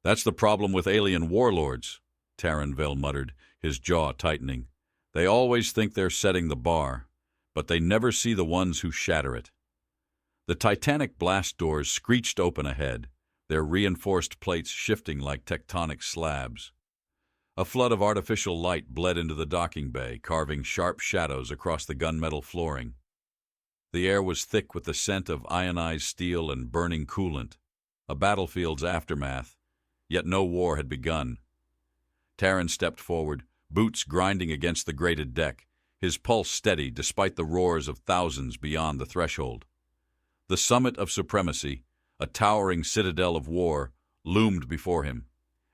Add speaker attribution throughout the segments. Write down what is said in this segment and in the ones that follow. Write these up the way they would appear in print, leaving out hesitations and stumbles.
Speaker 1: That's the problem with alien warlords, Terran Vale muttered, his jaw tightening. They always think they're setting the bar, but they never see the ones who shatter it. The titanic blast doors screeched open ahead, their reinforced plates shifting like tectonic slabs. A flood of artificial light bled into the docking bay, carving sharp shadows across the gunmetal flooring. The air was thick with the scent of ionized steel and burning coolant, a battlefield's aftermath, yet no war had begun. Terran stepped forward, boots grinding against the grated deck, his pulse steady despite the roars of thousands beyond the threshold. The summit of supremacy, a towering citadel of war, loomed before him.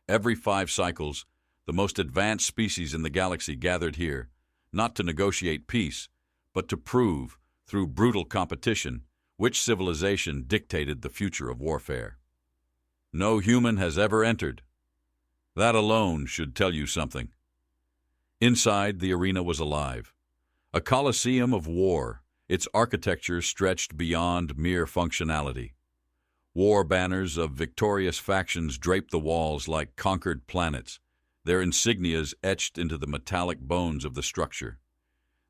Speaker 1: Every 5 cycles, the most advanced species in the galaxy gathered here, not to negotiate peace, but to prove, through brutal competition, which civilization dictated the future of warfare. No human has ever entered. That alone should tell you something. Inside, the arena was alive. A coliseum of war, its architecture stretched beyond mere functionality. War banners of victorious factions draped the walls like conquered planets, their insignias etched into the metallic bones of the structure.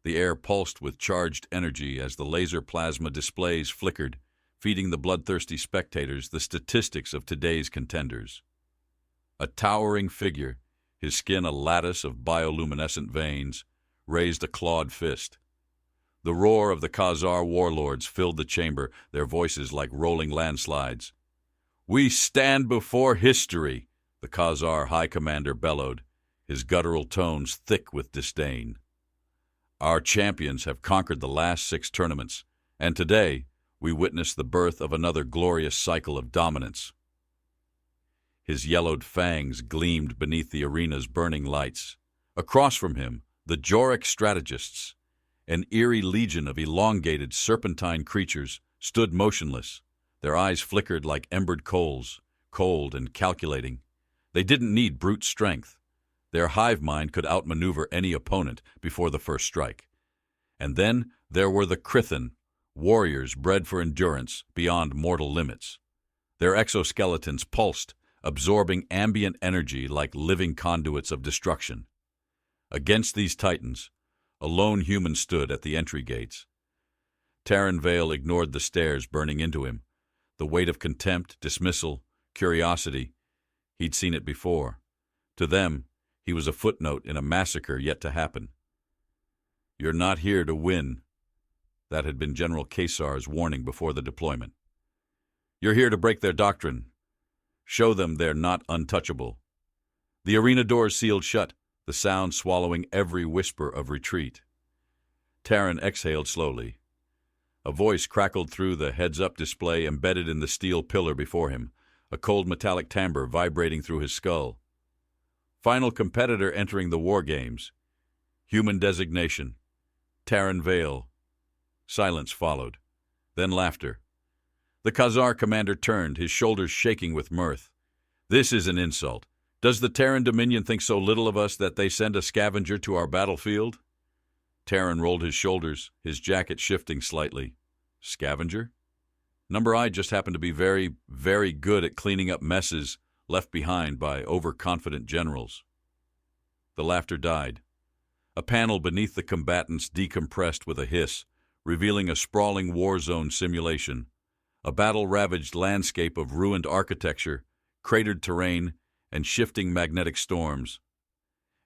Speaker 1: The air pulsed with charged energy as the laser plasma displays flickered, feeding the bloodthirsty spectators the statistics of today's contenders. A towering figure, his skin a lattice of bioluminescent veins, raised a clawed fist. The roar of the Khazar warlords filled the chamber, their voices like rolling landslides. "We stand before history," the Khazar High Commander bellowed, his guttural tones thick with disdain. "Our champions have conquered the last 6 tournaments, and today we witness the birth of another glorious cycle of dominance." His yellowed fangs gleamed beneath the arena's burning lights. Across from him, the Joric strategists, an eerie legion of elongated, serpentine creatures, stood motionless. Their eyes flickered like embered coals, cold and calculating. They didn't need brute strength. Their hive mind could outmaneuver any opponent before the first strike. And then there were the Krithan, warriors bred for endurance beyond mortal limits. Their exoskeletons pulsed, absorbing ambient energy like living conduits of destruction. Against these titans, a lone human stood at the entry gates. Terran Vale ignored the stares burning into him, the weight of contempt, dismissal, curiosity. He'd seen it before. To them, he was a footnote in a massacre yet to happen. "You're not here to win." That had been General Kesar's warning before the deployment. "You're here to break their doctrine. Show them they're not untouchable." The arena doors sealed shut, the sound swallowing every whisper of retreat. Terran exhaled slowly. A voice crackled through the heads-up display embedded in the steel pillar before him, a cold metallic timbre vibrating through his skull. "Final competitor entering the war games. Human designation. Terran Vale." Silence followed. Then laughter. The Khazar commander turned, his shoulders shaking with mirth. "This is an insult. Does the Terran Dominion think so little of us that they send a scavenger to our battlefield?" Terran rolled his shoulders, his jacket shifting slightly. "Scavenger? Number I just happened to be very, very good at cleaning up messes left behind by overconfident generals." The laughter died. A panel beneath the combatants decompressed with a hiss, revealing a sprawling war zone simulation, a battle-ravaged landscape of ruined architecture, cratered terrain, and shifting magnetic storms.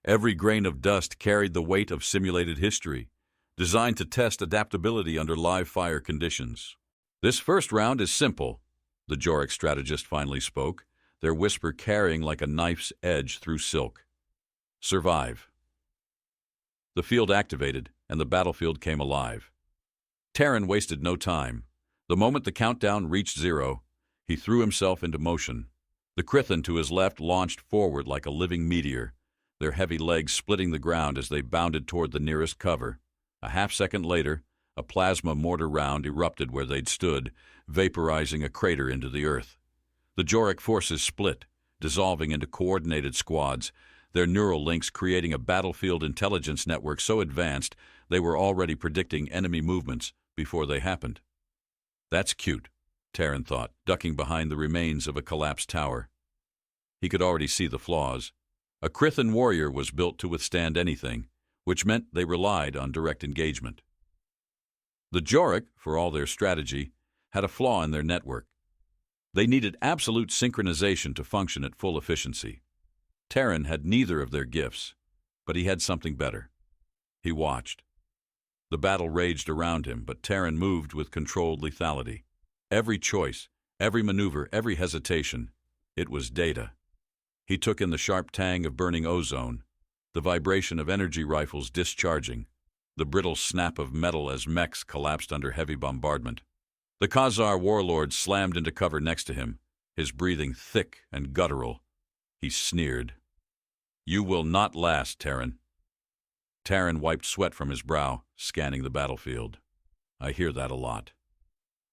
Speaker 1: Every grain of dust carried the weight of simulated history, designed to test adaptability under live-fire conditions. "This first round is simple," the Joric strategist finally spoke, their whisper carrying like a knife's edge through silk. "Survive." The field activated, and the battlefield came alive. Terran wasted no time. The moment the countdown reached 0, he threw himself into motion. The Krithan to his left launched forward like a living meteor, their heavy legs splitting the ground as they bounded toward the nearest cover. A half-second later, a plasma mortar round erupted where they'd stood, vaporizing a crater into the earth. The Joric forces split, dissolving into coordinated squads, their neural links creating a battlefield intelligence network so advanced they were already predicting enemy movements before they happened. "That's cute," Terran thought, ducking behind the remains of a collapsed tower. He could already see the flaws. A Krithan warrior was built to withstand anything, which meant they relied on direct engagement. The Jorek, for all their strategy, had a flaw in their network. They needed absolute synchronization to function at full efficiency. Terran had neither of their gifts, but he had something better. He watched. The battle raged around him, but Terran moved with controlled lethality. Every choice, every maneuver, every hesitation, it was data. He took in the sharp tang of burning ozone, the vibration of energy rifles discharging, the brittle snap of metal as mechs collapsed under heavy bombardment. The Khazar warlord slammed into cover next to him, his breathing thick and guttural. He sneered. "You will not last, Terran." Terran wiped sweat from his brow, scanning the battlefield. "I hear that a lot."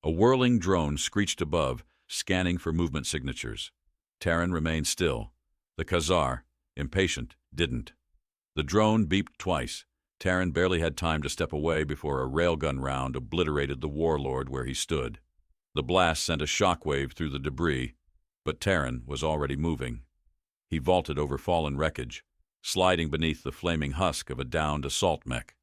Speaker 1: A whirling drone screeched above, scanning for movement signatures. Terran remained still. The Khazar, impatient, didn't. The drone beeped twice. Terran barely had time to step away before a railgun round obliterated the warlord where he stood. The blast sent a shockwave through the debris, but Terran was already moving. He vaulted over fallen wreckage, sliding beneath the flaming husk of a downed assault mech.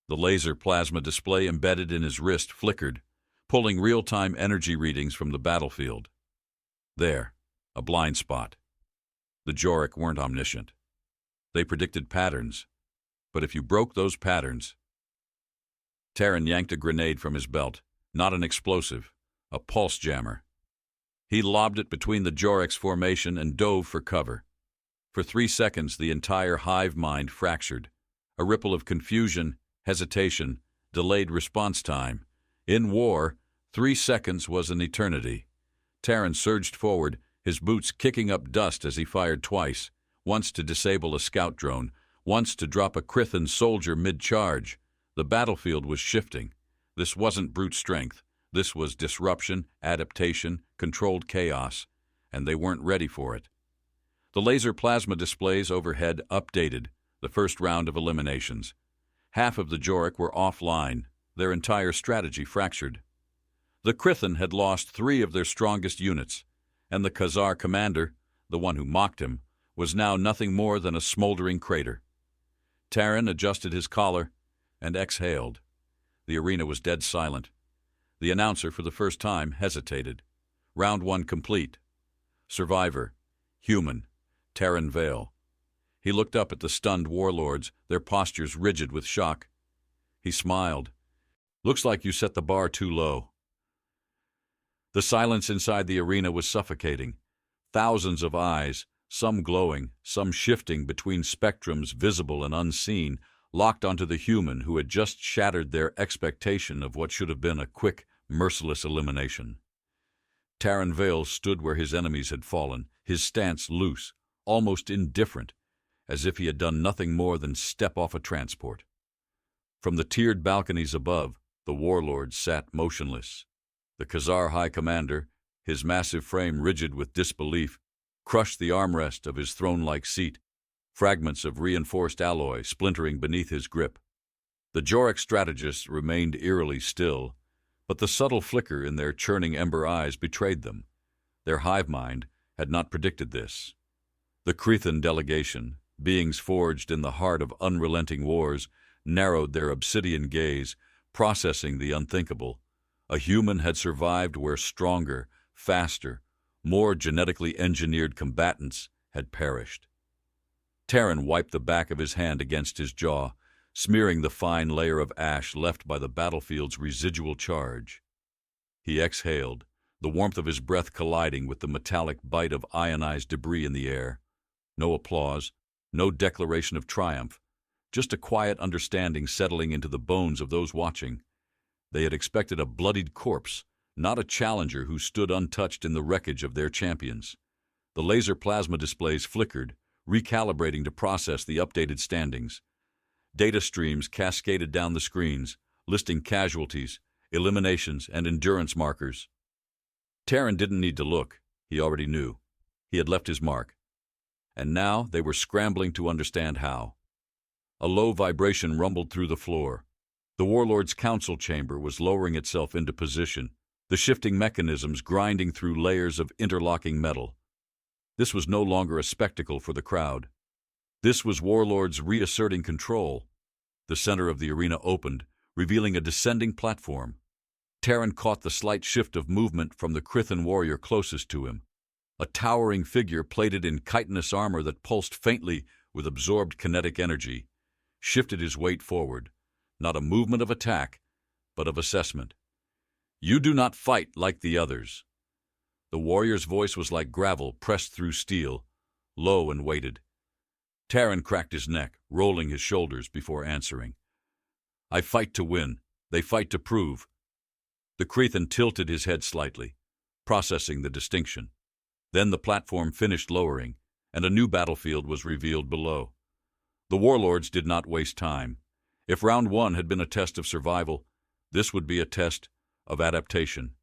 Speaker 1: The laser plasma display embedded in his wrist flickered, pulling real-time energy readings from the battlefield. There, a blind spot. The Jorek weren't omniscient. They predicted patterns, but if you broke those patterns... Terran yanked a grenade from his belt, not an explosive, a pulse jammer. He lobbed it between the Jorek's formation and dove for cover. For 3 seconds, the entire hive mind fractured. A ripple of confusion, hesitation, delayed response time. In war, 3 seconds was an eternity. Terran surged forward, his boots kicking up dust as he fired twice, once to disable a scout drone, once to drop a Krithan soldier mid-charge. The battlefield was shifting. This wasn't brute strength. This was disruption, adaptation, controlled chaos, and they weren't ready for it. The laser plasma displays overhead updated, the first round of eliminations. Half of the Jorek were offline, their entire strategy fractured. The Krithan had lost 3 of their strongest units, and the Khazar commander, the one who mocked him, was now nothing more than a smoldering crater. Terran adjusted his collar and exhaled. The arena was dead silent. The announcer, for the first time, hesitated. Round 1 complete. Survivor. Human. Terran Vale. He looked up at the stunned warlords, their postures rigid with shock. He smiled. "Looks like you set the bar too low." The silence inside the arena was suffocating. Thousands of eyes, some glowing, some shifting between spectrums visible and unseen, locked onto the human who had just shattered their expectation of what should have been a quick, merciless elimination. Terran Vale stood where his enemies had fallen, his stance loose, almost indifferent, as if he had done nothing more than step off a transport. From the tiered balconies above, the warlord sat motionless. The Khazar High Commander, his massive frame rigid with disbelief, crushed the armrest of his throne-like seat, fragments of reinforced alloy splintering beneath his grip. The Jorek strategists remained eerily still, but the subtle flicker in their churning ember eyes betrayed them. Their hive mind had not predicted this. The Krithan delegation, beings forged in the heart of unrelenting wars, narrowed their obsidian gaze, processing the unthinkable. A human had survived where stronger, faster, more genetically engineered combatants had perished. Terran wiped the back of his hand against his jaw, smearing the fine layer of ash left by the battlefield's residual charge. He exhaled, the warmth of his breath colliding with the metallic bite of ionized debris in the air. No applause, no declaration of triumph, just a quiet understanding settling into the bones of those watching. They had expected a bloodied corpse, not a challenger who stood untouched in the wreckage of their champions. The laser plasma displays flickered, recalibrating to process the updated standings. Data streams cascaded down the screens, listing casualties, eliminations, and endurance markers. Terran didn't need to look. He already knew. He had left his mark. And now they were scrambling to understand how. A low vibration rumbled through the floor. The warlord's council chamber was lowering itself into position, the shifting mechanisms grinding through layers of interlocking metal. This was no longer a spectacle for the crowd. This was warlords reasserting control. The center of the arena opened, revealing a descending platform. Terran caught the slight shift of movement from the Krithan warrior closest to him. A towering figure plated in chitinous armor that pulsed faintly with absorbed kinetic energy shifted his weight forward, not a movement of attack, but of assessment. "You do not fight like the others." The warrior's voice was like gravel pressed through steel, low and weighted. Terran cracked his neck, rolling his shoulders before answering. "I fight to win. They fight to prove." The Krithan tilted his head slightly, processing the distinction. Then the platform finished lowering, and a new battlefield was revealed below. The warlords did not waste time. If round one had been a test of survival, this would be a test of adaptation.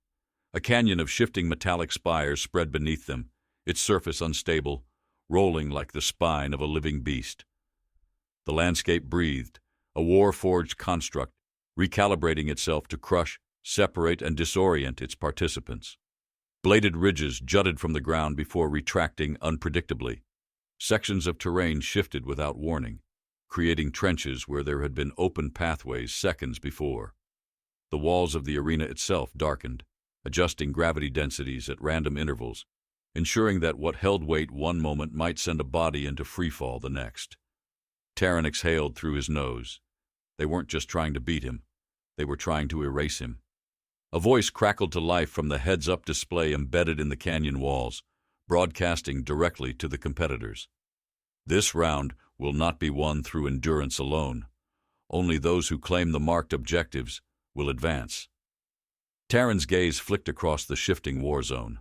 Speaker 1: A canyon of shifting metallic spires spread beneath them, its surface unstable, rolling like the spine of a living beast. The landscape breathed, a war-forged construct, recalibrating itself to crush, separate, and disorient its participants. Bladed ridges jutted from the ground before retracting unpredictably. Sections of terrain shifted without warning, creating trenches where there had been open pathways seconds before. The walls of the arena itself darkened, adjusting gravity densities at random intervals, ensuring that what held weight one moment might send a body into freefall the next. Terran exhaled through his nose. They weren't just trying to beat him, they were trying to erase him. A voice crackled to life from the heads-up display embedded in the canyon walls, broadcasting directly to the competitors. "This round will not be won through endurance alone. Only those who claim the marked objectives will advance." Terran's gaze flicked across the shifting war zone.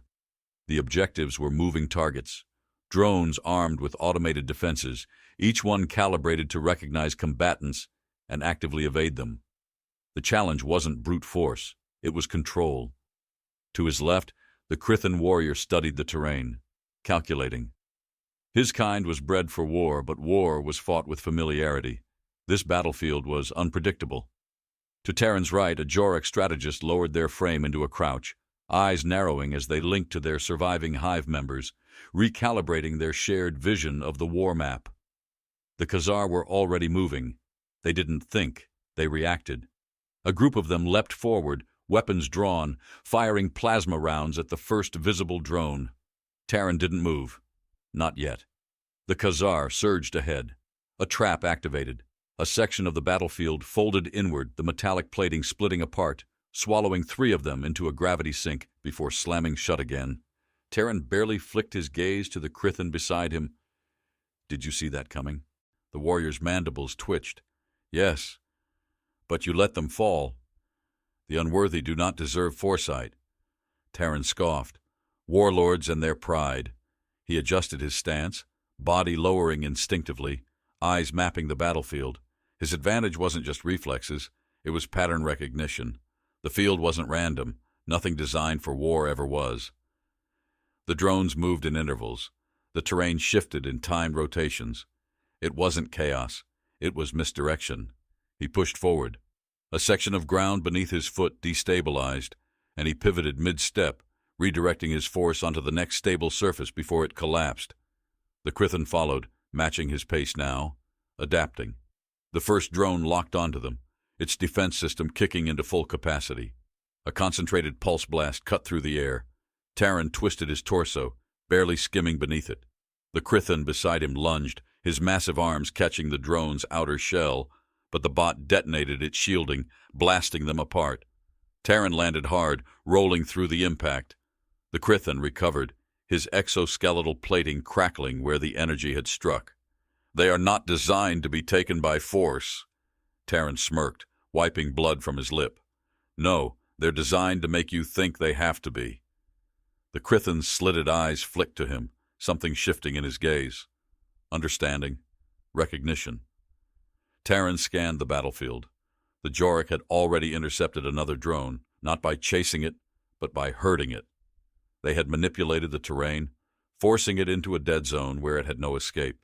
Speaker 1: The objectives were moving targets, drones armed with automated defenses, each one calibrated to recognize combatants and actively evade them. The challenge wasn't brute force, it was control. To his left, the Krithan warrior studied the terrain, calculating. His kind was bred for war, but war was fought with familiarity. This battlefield was unpredictable. To Terran's right, a Jorek strategist lowered their frame into a crouch, eyes narrowing as they linked to their surviving hive members, recalibrating their shared vision of the war map. The Khazar were already moving. They didn't think, they reacted. A group of them leapt forward, weapons drawn, firing plasma rounds at the first visible drone. Terran didn't move. Not yet. The Khazar surged ahead. A trap activated. A section of the battlefield folded inward, the metallic plating splitting apart, swallowing 3 of them into a gravity sink before slamming shut again. Terran barely flicked his gaze to the Krithan beside him. "Did you see that coming?" The warrior's mandibles twitched. "Yes, but you let them fall. The unworthy do not deserve foresight." Terran scoffed. Warlords and their pride. He adjusted his stance, body lowering instinctively, eyes mapping the battlefield. His advantage wasn't just reflexes, it was pattern recognition. The field wasn't random, nothing designed for war ever was. The drones moved in intervals. The terrain shifted in timed rotations. It wasn't chaos, it was misdirection. He pushed forward. A section of ground beneath his foot destabilized, and he pivoted mid-step, redirecting his force onto the next stable surface before it collapsed. The Krithan followed, matching his pace now, adapting. The first drone locked onto them, its defense system kicking into full capacity. A concentrated pulse blast cut through the air. Terran twisted his torso, barely skimming beneath it. The Krithan beside him lunged, his massive arms catching the drone's outer shell, but the bot detonated its shielding, blasting them apart. Terran landed hard, rolling through the impact. The Krithan recovered, his exoskeletal plating crackling where the energy had struck. "They are not designed to be taken by force." Terran smirked, wiping blood from his lip. "No, they're designed to make you think they have to be." The Krithan's slitted eyes flicked to him, something shifting in his gaze. Understanding. Recognition. Terran scanned the battlefield. The Jorek had already intercepted another drone, not by chasing it, but by herding it. They had manipulated the terrain, forcing it into a dead zone where it had no escape.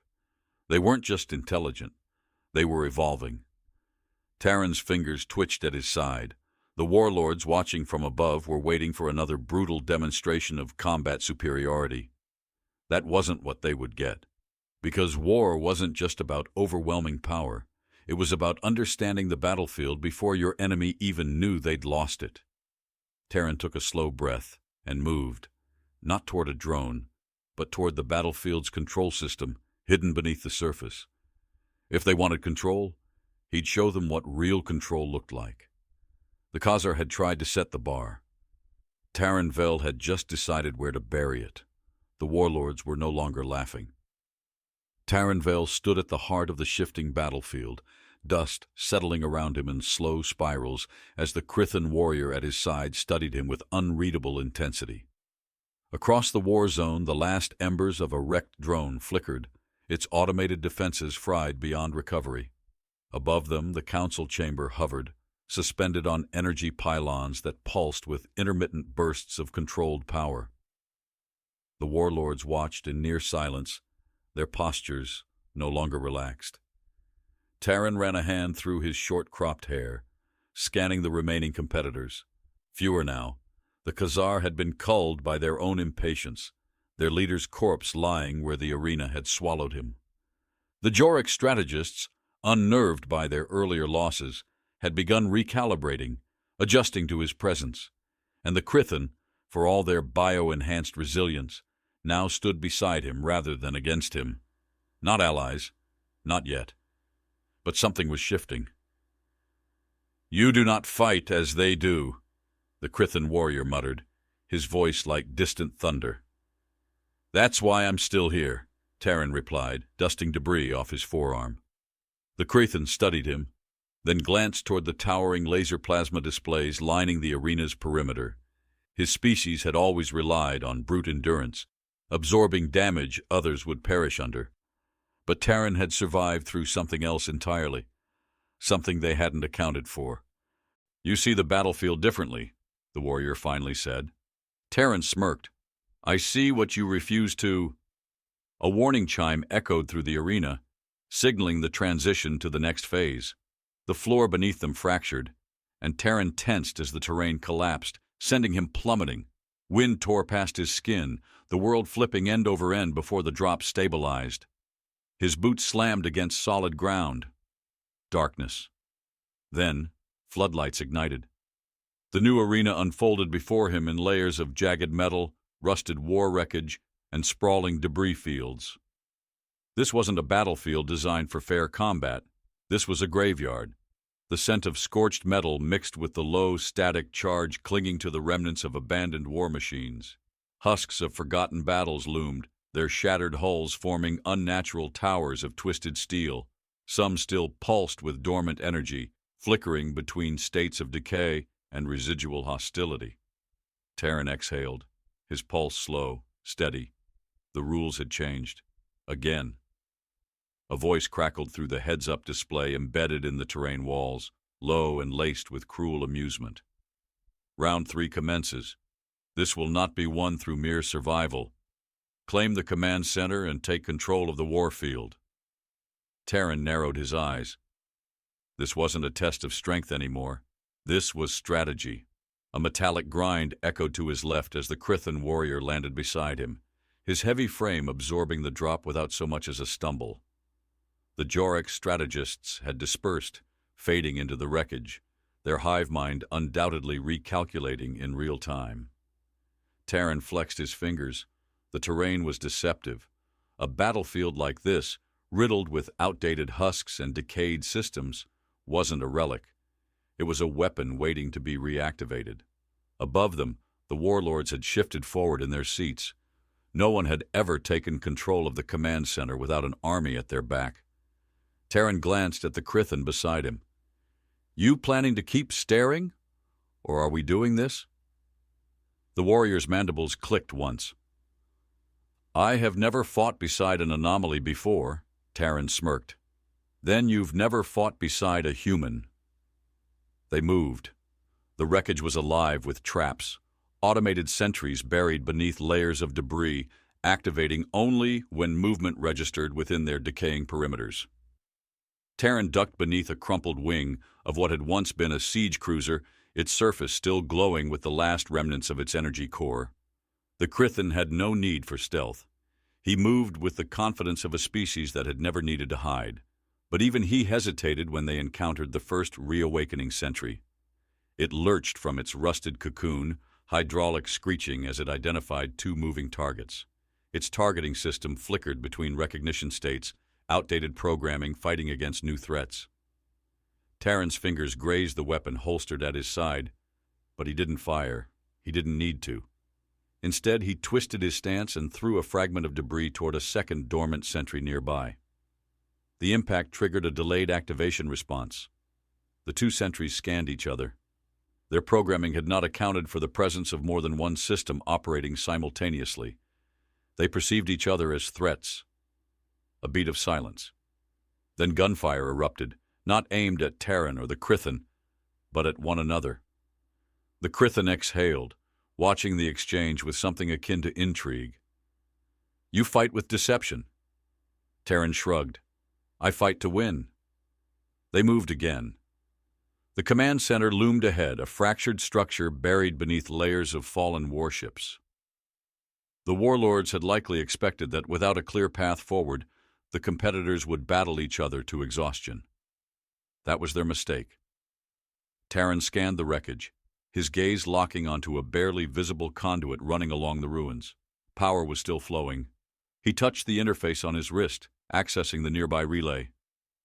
Speaker 1: They weren't just intelligent, they were evolving. Terran's fingers twitched at his side. The warlords watching from above were waiting for another brutal demonstration of combat superiority. That wasn't what they would get. Because war wasn't just about overwhelming power. It was about understanding the battlefield before your enemy even knew they'd lost it. Terran took a slow breath and moved, not toward a drone, but toward the battlefield's control system hidden beneath the surface. If they wanted control, he'd show them what real control looked like. The Khazar had tried to set the bar. Terran Vel had just decided where to bury it. The warlords were no longer laughing. Terran Vel stood at the heart of the shifting battlefield, dust settling around him in slow spirals as the Krithan warrior at his side studied him with unreadable intensity. Across the war zone, the last embers of a wrecked drone flickered, its automated defenses fried beyond recovery. Above them, the council chamber hovered, suspended on energy pylons that pulsed with intermittent bursts of controlled power. The warlords watched in near silence, their postures no longer relaxed. Terran ran a hand through his short-cropped hair, scanning the remaining competitors. Fewer now. The Khazar had been culled by their own impatience, their leader's corpse lying where the arena had swallowed him. The Jorek strategists, unnerved by their earlier losses, had begun recalibrating, adjusting to his presence, and the Krithan, for all their bio-enhanced resilience, now stood beside him rather than against him. Not allies, not yet. But something was shifting. "You do not fight as they do," the Krithan warrior muttered, his voice like distant thunder. "That's why I'm still here," Terran replied, dusting debris off his forearm. The Krithan studied him, then glanced toward the towering laser plasma displays lining the arena's perimeter. His species had always relied on brute endurance, absorbing damage others would perish under. But Terran had survived through something else entirely, something they hadn't accounted for. "You see the battlefield differently," the warrior finally said. Terran smirked. "I see what you refuse to—" A warning chime echoed through the arena, signaling the transition to the next phase. The floor beneath them fractured, and Terran tensed as the terrain collapsed, sending him plummeting. Wind tore past his skin, the world flipping end over end before the drop stabilized. His boots slammed against solid ground. Darkness. Then, floodlights ignited. The new arena unfolded before him in layers of jagged metal, rusted war wreckage, and sprawling debris fields. This wasn't a battlefield designed for fair combat. This was a graveyard. The scent of scorched metal mixed with the low, static charge clinging to the remnants of abandoned war machines. Husks of forgotten battles loomed, their shattered hulls forming unnatural towers of twisted steel, some still pulsed with dormant energy, flickering between states of decay and residual hostility. Terran exhaled, his pulse slow, steady. The rules had changed. Again. A voice crackled through the heads-up display embedded in the terrain walls, low and laced with cruel amusement. "Round 3 commences. This will not be won through mere survival. Claim the command center and take control of the warfield." Terran narrowed his eyes. This wasn't a test of strength anymore. This was strategy. A metallic grind echoed to his left as the Krithan warrior landed beside him, his heavy frame absorbing the drop without so much as a stumble. The Jorek strategists had dispersed, fading into the wreckage, their hive mind undoubtedly recalculating in real time. Terran flexed his fingers. The terrain was deceptive. A battlefield like this, riddled with outdated husks and decayed systems, wasn't a relic. It was a weapon waiting to be reactivated. Above them, the warlords had shifted forward in their seats. No one had ever taken control of the command center without an army at their back. Terran glanced at the Krithan beside him. "You planning to keep staring? Or are we doing this?" The warrior's mandibles clicked once. "I have never fought beside an anomaly before," Terran smirked. "Then you've never fought beside a human." They moved. The wreckage was alive with traps, automated sentries buried beneath layers of debris, activating only when movement registered within their decaying perimeters. Terran ducked beneath a crumpled wing of what had once been a siege cruiser, its surface still glowing with the last remnants of its energy core. The Krithan had no need for stealth. He moved with the confidence of a species that had never needed to hide. But even he hesitated when they encountered the first reawakening sentry. It lurched from its rusted cocoon, hydraulic screeching as it identified two moving targets. Its targeting system flickered between recognition states, outdated programming fighting against new threats. Terran's fingers grazed the weapon holstered at his side, but he didn't fire. He didn't need to. Instead, he twisted his stance and threw a fragment of debris toward a second dormant sentry nearby. The impact triggered a delayed activation response. The two sentries scanned each other. Their programming had not accounted for the presence of more than one system operating simultaneously. They perceived each other as threats. A beat of silence. Then gunfire erupted, not aimed at Terran or the Krithan, but at one another. The Krithan exhaled, watching the exchange with something akin to intrigue. "You fight with deception." Terran shrugged. "I fight to win." They moved again. The command center loomed ahead, a fractured structure buried beneath layers of fallen warships. The warlords had likely expected that without a clear path forward, the competitors would battle each other to exhaustion. That was their mistake. Terran scanned the wreckage, his gaze locking onto a barely visible conduit running along the ruins. Power was still flowing. He touched the interface on his wrist, accessing the nearby relay.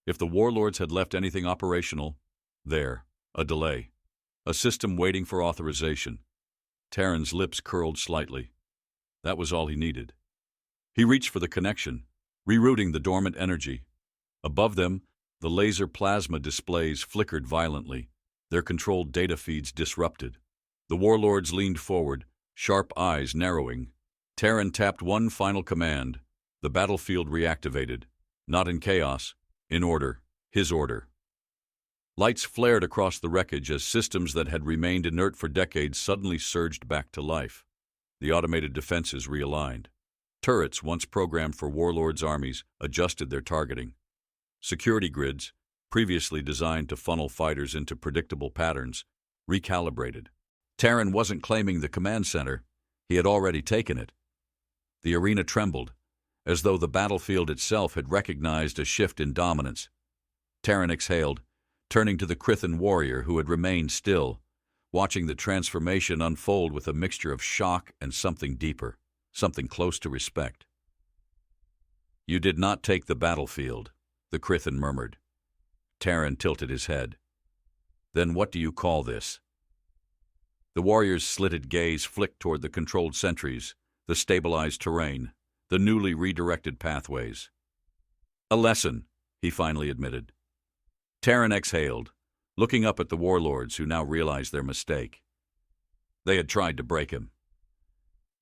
Speaker 1: If the warlords had left anything operational, there, a delay. A system waiting for authorization. Terran's lips curled slightly. That was all he needed. He reached for the connection, rerouting the dormant energy. Above them, the laser plasma displays flickered violently, their controlled data feeds disrupted. The warlords leaned forward, sharp eyes narrowing. Terran tapped one final command. The battlefield reactivated, not in chaos, in order, his order. Lights flared across the wreckage as systems that had remained inert for decades suddenly surged back to life. The automated defenses realigned. Turrets, once programmed for warlords' armies, adjusted their targeting. Security grids, previously designed to funnel fighters into predictable patterns, recalibrated. Terran wasn't claiming the command center. He had already taken it. The arena trembled, as though the battlefield itself had recognized a shift in dominance. Terran exhaled, turning to the Krithan warrior who had remained still, watching the transformation unfold with a mixture of shock and something deeper, something close to respect. "You did not take the battlefield," the Krithan murmured. Terran tilted his head. "Then what do you call this?" The warrior's slitted gaze flicked toward the controlled sentries, the stabilized terrain, the newly redirected pathways. "A lesson," he finally admitted. Terran exhaled, looking up at the warlords who now realized their mistake. They had tried to break him.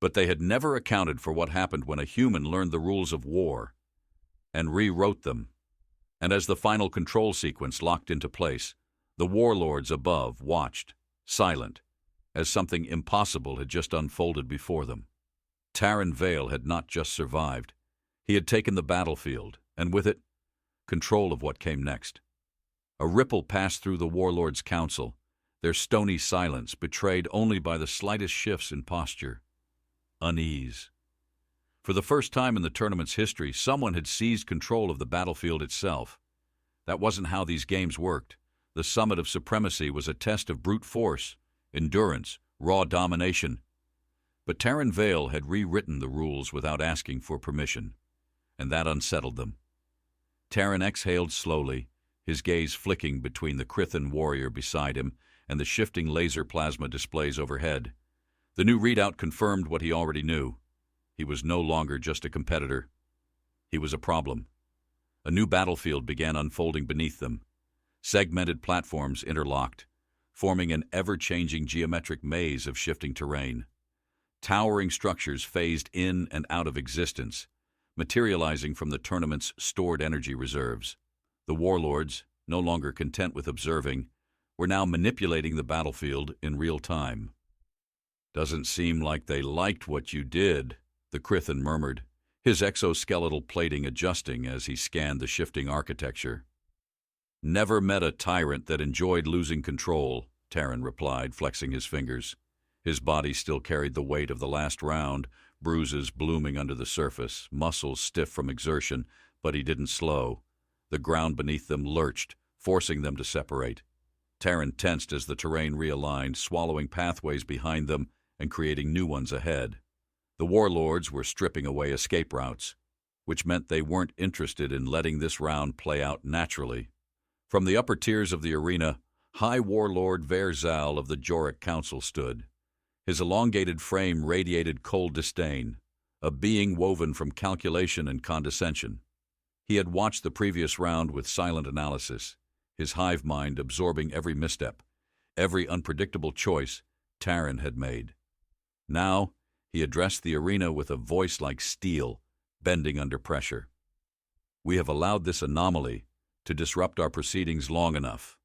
Speaker 1: But they had never accounted for what happened when a human learned the rules of war and rewrote them. And as the final control sequence locked into place, the warlords above watched, silent, as something impossible had just unfolded before them. Terran Vale had not just survived. He had taken the battlefield, and with it, control of what came next. A ripple passed through the warlords' council, their stony silence betrayed only by the slightest shifts in posture. Unease. For the first time in the tournament's history, someone had seized control of the battlefield itself. That wasn't how these games worked. The summit of supremacy was a test of brute force, endurance, raw domination. But Terran Vale had rewritten the rules without asking for permission, and that unsettled them. Terran exhaled slowly, his gaze flicking between the Krithan warrior beside him and the shifting laser plasma displays overhead. The new readout confirmed what he already knew. He was no longer just a competitor. He was a problem. A new battlefield began unfolding beneath them. Segmented platforms interlocked, forming an ever-changing geometric maze of shifting terrain. Towering structures phased in and out of existence, materializing from the tournament's stored energy reserves. The warlords, no longer content with observing, were now manipulating the battlefield in real time. "Doesn't seem like they liked what you did," the Krithan murmured, his exoskeletal plating adjusting as he scanned the shifting architecture. "Never met a tyrant that enjoyed losing control," Terran replied, flexing his fingers. His body still carried the weight of the last round, bruises blooming under the surface, muscles stiff from exertion, but he didn't slow. The ground beneath them lurched, forcing them to separate. Terran tensed as the terrain realigned, swallowing pathways behind them and creating new ones ahead. The warlords were stripping away escape routes, which meant they weren't interested in letting this round play out naturally. From the upper tiers of the arena, High Warlord Verzal of the Joric Council stood. His elongated frame radiated cold disdain, a being woven from calculation and condescension. He had watched the previous round with silent analysis, his hive mind absorbing every misstep, every unpredictable choice Terran had made. Now, he addressed the arena with a voice like steel, bending under pressure. "We have allowed this anomaly to disrupt our proceedings long enough."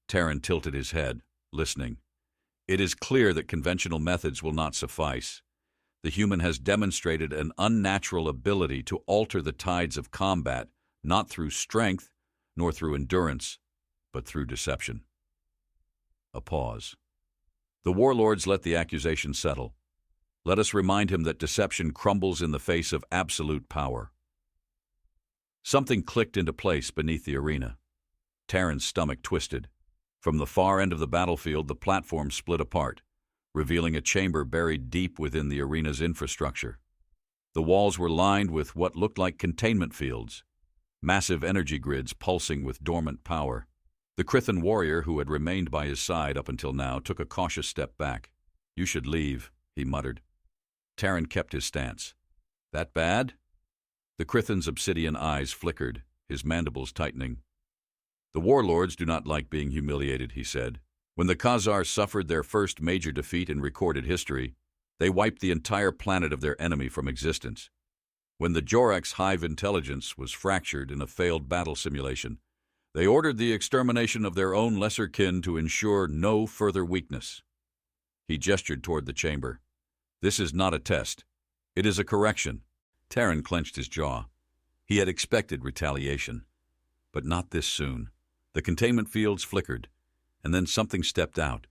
Speaker 1: Terran tilted his head, listening. "It is clear that conventional methods will not suffice. The human has demonstrated an unnatural ability to alter the tides of combat, not through strength, nor through endurance, but through deception." A pause. The warlords let the accusation settle. Let us remind him that deception crumbles in the face of absolute power. Something clicked into place beneath the arena. Terran's stomach twisted. From the far end of the battlefield, the platform split apart, revealing a chamber buried deep within the arena's infrastructure. The walls were lined with what looked like containment fields, massive energy grids pulsing with dormant power. The Krithan warrior who had remained by his side up until now took a cautious step back. "You should leave," he muttered. Terran kept his stance. "That bad?" The Krithan's obsidian eyes flickered, his mandibles tightening. "The warlords do not like being humiliated," he said. "When the Khazars suffered their first major defeat in recorded history, they wiped the entire planet of their enemy from existence. When the Joric's hive intelligence was fractured in a failed battle simulation, they ordered the extermination of their own lesser kin to ensure no further weakness." He gestured toward the chamber. "This is not a test. It is a correction." Terran clenched his jaw. He had expected retaliation, but not this soon. The containment fields flickered, and then something stepped out.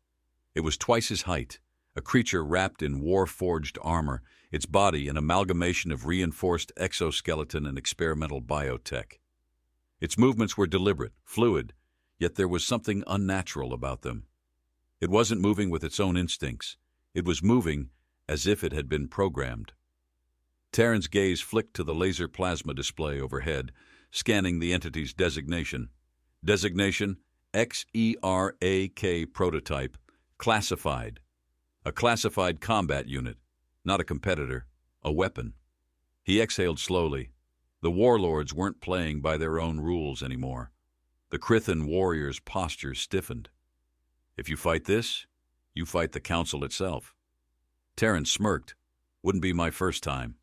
Speaker 1: It was twice his height, a creature wrapped in war-forged armor, its body an amalgamation of reinforced exoskeleton and experimental biotech. Its movements were deliberate, fluid, yet there was something unnatural about them. It wasn't moving with its own instincts. It was moving as if it had been programmed. Terran's gaze flicked to the laser plasma display overhead, scanning the entity's designation. Designation XERAK prototype, classified. A classified combat unit, not a competitor, a weapon. He exhaled slowly. The warlords weren't playing by their own rules anymore. The Krithan warrior's posture stiffened. "If you fight this, you fight the council itself." Terran smirked. "Wouldn't be my first time."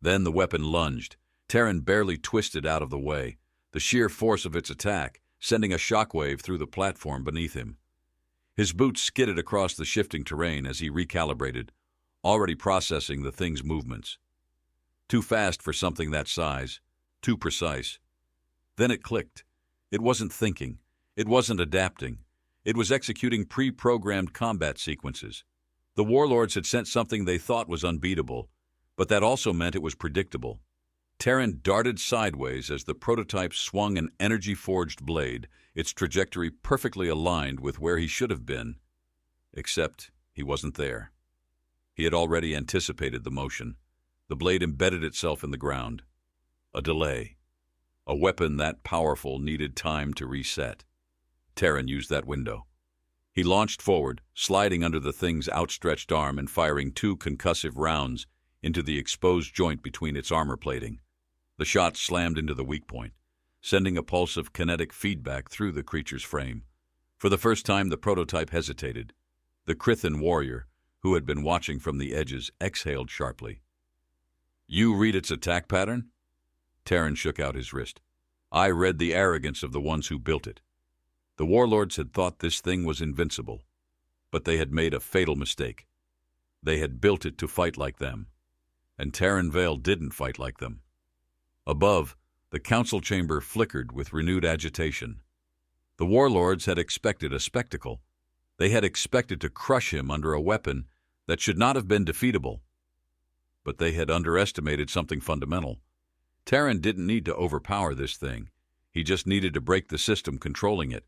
Speaker 1: Then the weapon lunged. Terran barely twisted out of the way, the sheer force of its attack sending a shockwave through the platform beneath him. His boots skidded across the shifting terrain as he recalibrated, already processing the thing's movements. Too fast for something that size, too precise. Then it clicked. It wasn't thinking. It wasn't adapting. It was executing pre-programmed combat sequences. The warlords had sent something they thought was unbeatable, but that also meant it was predictable. Terran darted sideways as the prototype swung an energy-forged blade, its trajectory perfectly aligned with where he should have been. Except he wasn't there. He had already anticipated the motion. The blade embedded itself in the ground. A delay. A weapon that powerful needed time to reset. Terran used that window. He launched forward, sliding under the thing's outstretched arm and firing 2 concussive rounds into the exposed joint between its armor plating. The shot slammed into the weak point, sending a pulse of kinetic feedback through the creature's frame. For the first time, the prototype hesitated. The Krithan warrior, who had been watching from the edges, exhaled sharply. "You read its attack pattern?" Terran shook out his wrist. "I read the arrogance of the ones who built it. The warlords had thought this thing was invincible, but they had made a fatal mistake. They had built it to fight like them, and Terran Vale didn't fight like them." Above, the council chamber flickered with renewed agitation. The warlords had expected a spectacle. They had expected to crush him under a weapon that should not have been defeatable. but they had underestimated something fundamental. Terran didn't need to overpower this thing. He just needed to break the system controlling it.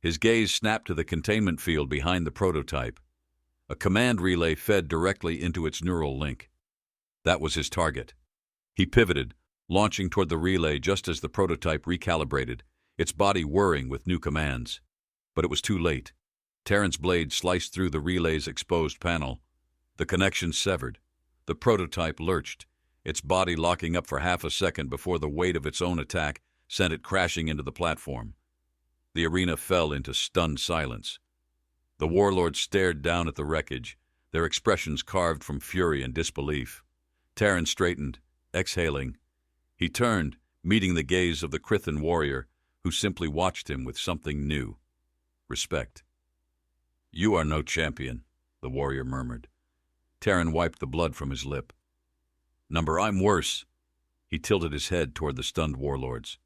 Speaker 1: His gaze snapped to the containment field behind the prototype. A command relay fed directly into its neural link. That was his target. He pivoted, launching toward the relay just as the prototype recalibrated, its body whirring with new commands. But it was too late. Terran's blade sliced through the relay's exposed panel. The connection severed. The prototype lurched, its body locking up for half a second before the weight of its own attack sent it crashing into the platform. The arena fell into stunned silence. The warlords stared down at the wreckage, their expressions carved from fury and disbelief. Terran straightened, exhaling. He turned, meeting the gaze of the Krithan warrior, who simply watched him with something new. Respect. "You are no champion," the warrior murmured. Terran wiped the blood from his lip. "Number, I'm worse." He tilted his head toward the stunned warlords.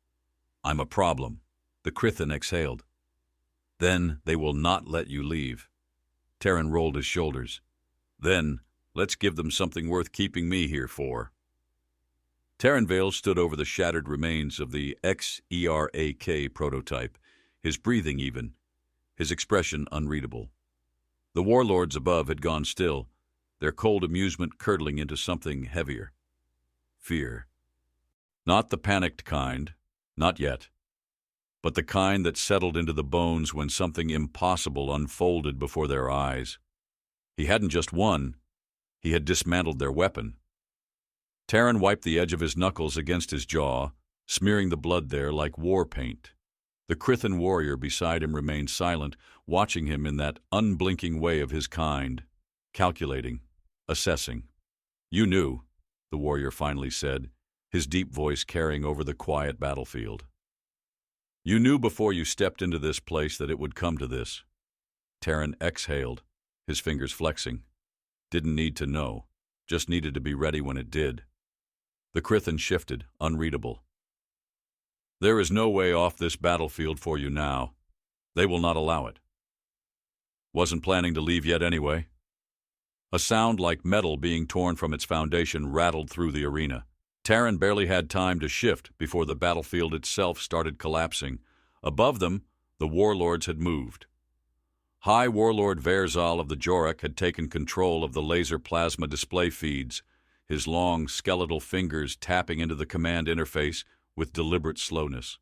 Speaker 1: "I'm a problem." The Krithan exhaled. "Then they will not let you leave." Terran rolled his shoulders. "Then let's give them something worth keeping me here for." Terranvale stood over the shattered remains of the XERAK prototype, his breathing even, his expression unreadable. The warlords above had gone still, their cold amusement curdling into something heavier. Fear. Not the panicked kind, not yet, but the kind that settled into the bones when something impossible unfolded before their eyes. He hadn't just won, he had dismantled their weapon. Terran wiped the edge of his knuckles against his jaw, smearing the blood there like war paint. The Krithan warrior beside him remained silent, watching him in that unblinking way of his kind, calculating, assessing. "You knew," the warrior finally said, his deep voice carrying over the quiet battlefield. "You knew before you stepped into this place that it would come to this." Terran exhaled, his fingers flexing. Didn't need to know, just needed to be ready when it did. The Krithan shifted, unreadable. "There is no way off this battlefield for you now. They will not allow it." "Wasn't planning to leave yet anyway." A sound like metal being torn from its foundation rattled through the arena. Terran barely had time to shift before the battlefield itself started collapsing. Above them, the warlords had moved. High Warlord Verzal of the Jorak had taken control of the laser plasma display feeds, his long, skeletal fingers tapping into the command interface with deliberate slowness.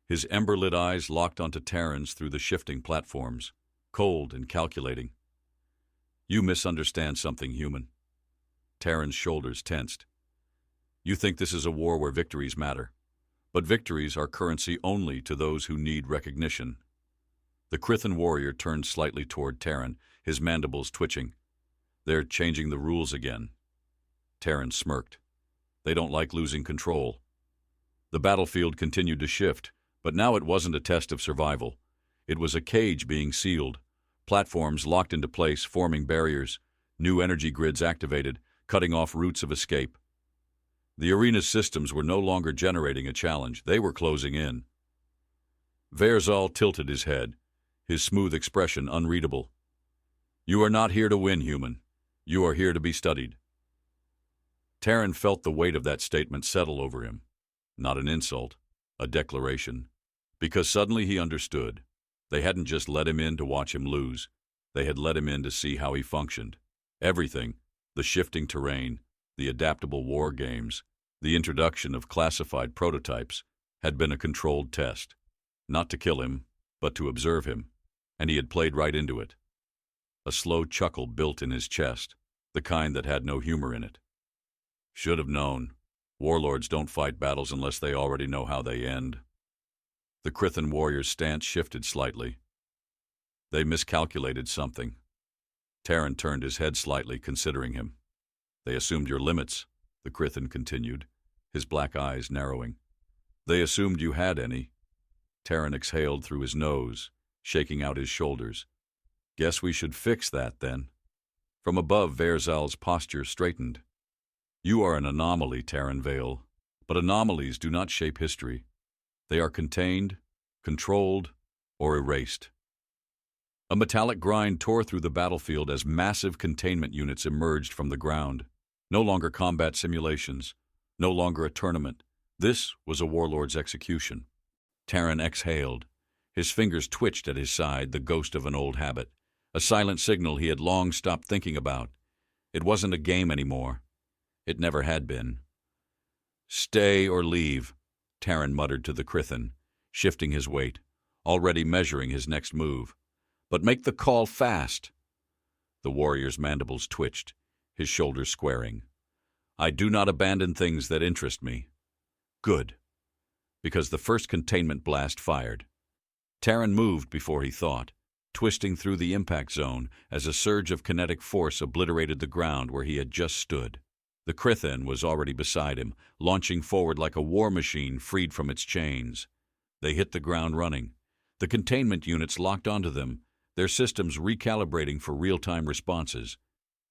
Speaker 1: His ember-lit eyes locked onto Terran's through the shifting platforms, cold and calculating. "You misunderstand something, human." Terran's shoulders tensed. "You think this is a war where victories matter, but victories are currency only to those who need recognition." The Krithan warrior turned slightly toward Terran, his mandibles twitching. "They're changing the rules again." Terran smirked. "They don't like losing control." The battlefield continued to shift, but now it wasn't a test of survival. It was a cage being sealed, platforms locked into place, forming barriers, new energy grids activated, cutting off routes of escape. The arena's systems were no longer generating a challenge. They were closing in. Verzal tilted his head, his smooth expression unreadable. "You are not here to win, human. You are here to be studied." Terran felt the weight of that statement settle over him. Not an insult, a declaration. Because suddenly he understood. They hadn't just let him in to watch him lose. They had let him in to see how he functioned. Everything, the shifting terrain, the adaptable war games, the introduction of classified prototypes, had been a controlled test. Not to kill him, but to observe him. And he had played right into it. A slow chuckle built in his chest, the kind that had no humor in it. "Should have known. Warlords don't fight battles unless they already know how they end." The Krithan warrior's stance shifted slightly. "They miscalculated something." Terran turned his head slightly, considering him. "They assumed your limits," the Krithan continued, his black eyes narrowing. "They assumed you had any." Terran exhaled through his nose, shaking out his shoulders. "Guess we should fix that, then." From above, Verzal's posture straightened. "You are an anomaly, Terran Vale, but anomalies do not shape history. They are contained, controlled, or erased." A metallic grind tore through the battlefield as massive containment units emerged from the ground. No longer combat simulations. No longer a tournament. This was a warlord's execution. Terran exhaled. His fingers twitched at his side, the ghost of an old habit, a silent signal he had long stopped thinking about. It wasn't a game anymore. It never had been. "Stay or leave," Terran muttered to the Krithin, shifting his weight, already measuring his next move. "But make the call fast." The warrior's mandibles twitched, his shoulders squaring. "I do not abandon things that interest me." "Good." Because the first containment blast fired. Terran moved before he thought, twisting through the impact zone as a surge of kinetic force obliterated the ground where he had just stood. The Krithin was already beside him, launching forward like a war machine freed from its chains. They hit the ground running. The containment units locked onto them, their systems recalibrating for real-time responses.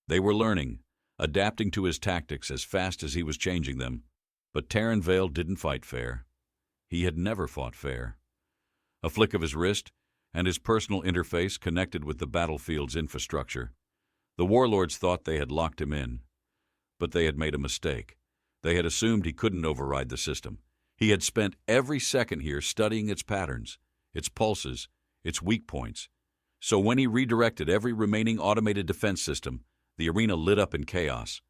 Speaker 1: They were learning, adapting to his tactics as fast as he was changing them. But Terran Vale didn't fight fair. He had never fought fair. A flick of his wrist, and his personal interface connected with the battlefield's infrastructure. The warlords thought they had locked him in. But they had made a mistake. They had assumed he couldn't override the system. He had spent every second here studying its patterns, its pulses, its weak points. So when he redirected every remaining automated defense system, the arena lit up in chaos.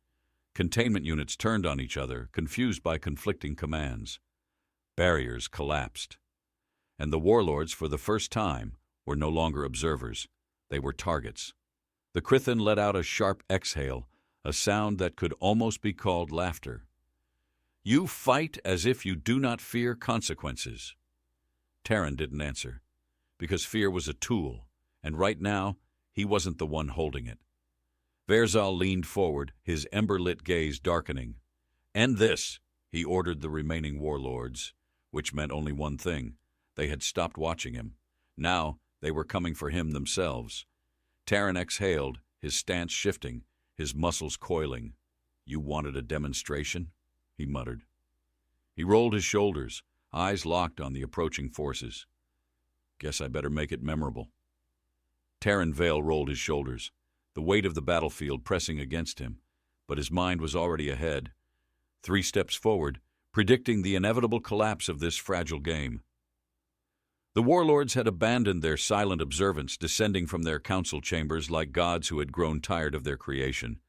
Speaker 1: Containment units turned on each other, confused by conflicting commands. Barriers collapsed. And the warlords, for the first time, were no longer observers. They were targets. The Krithin let out a sharp exhale, a sound that could almost be called laughter. "You fight as if you do not fear consequences." Terran didn't answer, because fear was a tool, and right now, he wasn't the one holding it. Verzal leaned forward, his ember-lit gaze darkening. "End this," he ordered the remaining warlords, which meant only one thing. They had stopped watching him. Now they were coming for him themselves. Terran exhaled, his stance shifting, his muscles coiling. "You wanted a demonstration?" he muttered. He rolled his shoulders, eyes locked on the approaching forces. "Guess I better make it memorable." Terran Vale rolled his shoulders, the weight of the battlefield pressing against him, but his mind was already ahead. 3 steps forward, predicting the inevitable collapse of this fragile game. The warlords had abandoned their silent observance, descending from their council chambers like gods who had grown tired of their creation.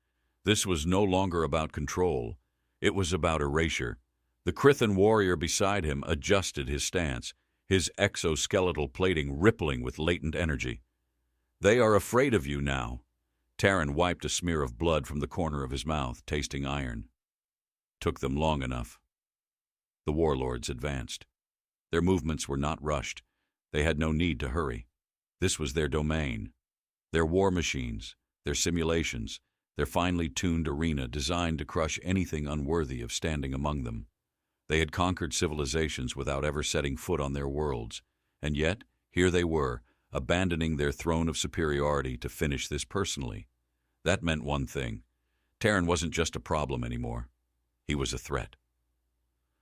Speaker 1: This was no longer about control. It was about erasure. The Krithin warrior beside him adjusted his stance, his exoskeletal plating rippling with latent energy. "They are afraid of you now." Terran wiped a smear of blood from the corner of his mouth, tasting iron. Took them long enough. The warlords advanced. Their movements were not rushed. They had no need to hurry. This was their domain. Their war machines, their simulations, their finely tuned arena designed to crush anything unworthy of standing among them. They had conquered civilizations without ever setting foot on their worlds, and yet here they were, abandoning their throne of superiority to finish this personally. That meant one thing. Terran wasn't just a problem anymore. He was a threat.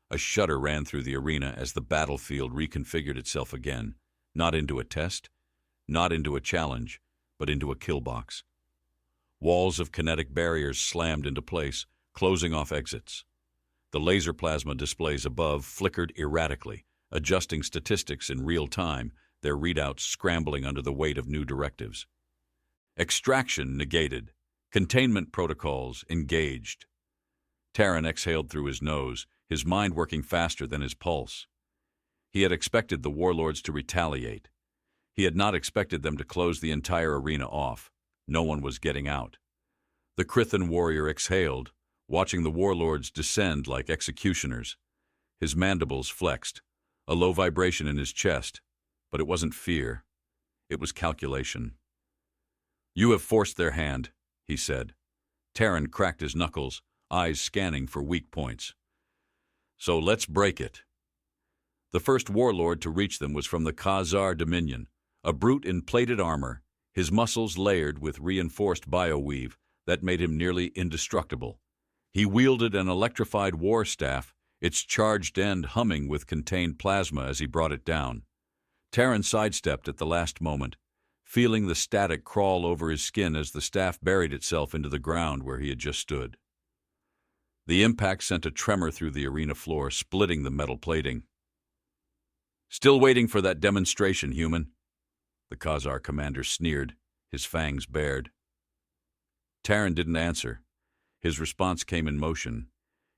Speaker 1: A shudder ran through the arena as the battlefield reconfigured itself again, not into a test, not into a challenge, but into a kill box. Walls of kinetic barriers slammed into place, closing off exits. The laser plasma displays above flickered erratically, adjusting statistics in real time, their readouts scrambling under the weight of new directives. Extraction negated. Containment protocols engaged. Terran exhaled through his nose, his mind working faster than his pulse. He had expected the warlords to retaliate. He had not expected them to close the entire arena off. No one was getting out. The Krithin warrior exhaled, watching the warlords descend like executioners. His mandibles flexed, a low vibration in his chest, but it wasn't fear. It was calculation. "You have forced their hand," he said. Terran cracked his knuckles, eyes scanning for weak points. "So let's break it." The first warlord to reach them was from the Khazar Dominion, a brute in plated armor, his muscles layered with reinforced bioweave that made him nearly indestructible. He wielded an electrified war staff, its charged end humming with contained plasma as he brought it down. Terran sidestepped at the last moment, feeling the static crawl over his skin as the staff buried itself into the ground where he had just stood. The impact sent a tremor through the arena floor, splitting the metal plating. "Still waiting for that demonstration, human," the Khazar commander sneered, his fangs bared. Terran didn't answer. His response came in motion.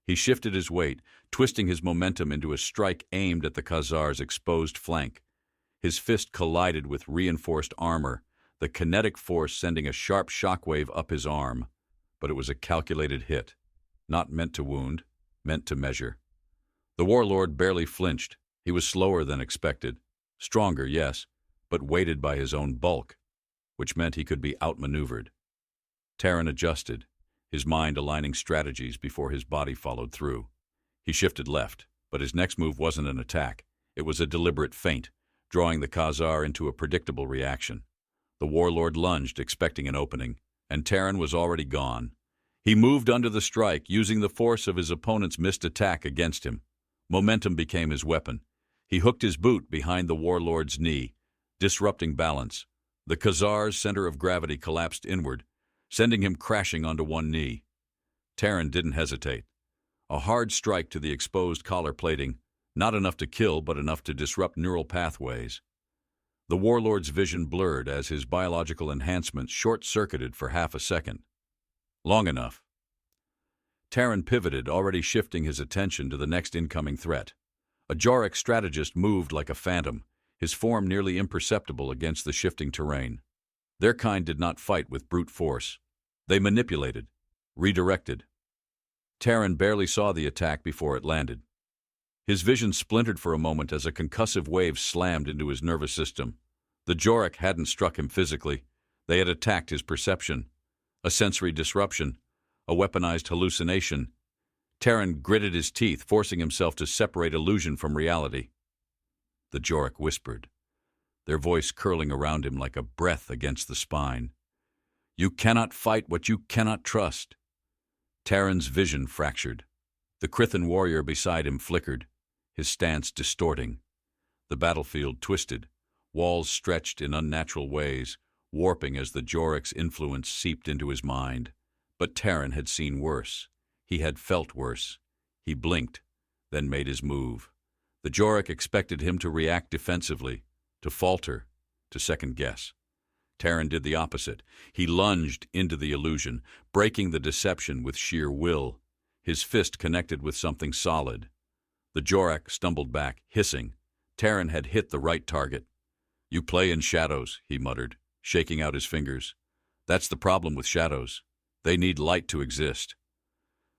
Speaker 1: He shifted his weight, twisting his momentum into a strike aimed at the Khazar's exposed flank. His fist collided with reinforced armor, the kinetic force sending a sharp shockwave up his arm. But it was a calculated hit, not meant to wound, meant to measure. The warlord barely flinched. He was slower than expected. Stronger, yes, but weighted by his own bulk, which meant he could be outmaneuvered. Terran adjusted, his mind aligning strategies before his body followed through. He shifted left, but his next move wasn't an attack. It was a deliberate feint, drawing the Khazar into a predictable reaction. The warlord lunged, expecting an opening, and Terran was already gone. He moved under the strike, using the force of his opponent's missed attack against him. Momentum became his weapon. He hooked his boot behind the warlord's knee, disrupting balance. The Khazar's center of gravity collapsed inward, sending him crashing onto one knee. Terran didn't hesitate. A hard strike to the exposed collar plating, not enough to kill, but enough to disrupt neural pathways. The warlord's vision blurred as his biological enhancements short-circuited for half a second. Long enough. Terran pivoted, already shifting his attention to the next incoming threat. A Jorek strategist moved like a phantom, his form nearly imperceptible against the shifting terrain. Their kind did not fight with brute force. They manipulated, redirected. Terran barely saw the attack before it landed. His vision splintered for a moment as a concussive wave slammed into his nervous system. The Jorek hadn't struck him physically. They had attacked his perception. A sensory disruption, a weaponized hallucination. Terran gritted his teeth, forcing himself to separate illusion from reality. The Jorek whispered, their voice curling around him like a breath against the spine. "You cannot fight what you cannot trust." Terran's vision fractured. The Krithan warrior beside him flickered, his stance distorting. The battlefield twisted, walls stretched in unnatural ways, warping as the Jorek's influence seeped into his mind. But Terran had seen worse. He had felt worse. He blinked, then made his move. The Jorek expected him to react defensively, to falter, to second-guess. Terran did the opposite. He lunged into the illusion, breaking the deception with sheer will. His fist connected with something solid. The Jorek stumbled back, hissing. Terran had hit the right target. "You play in shadows," he muttered, shaking out his fingers. "That's the problem with shadows. They need light to exist."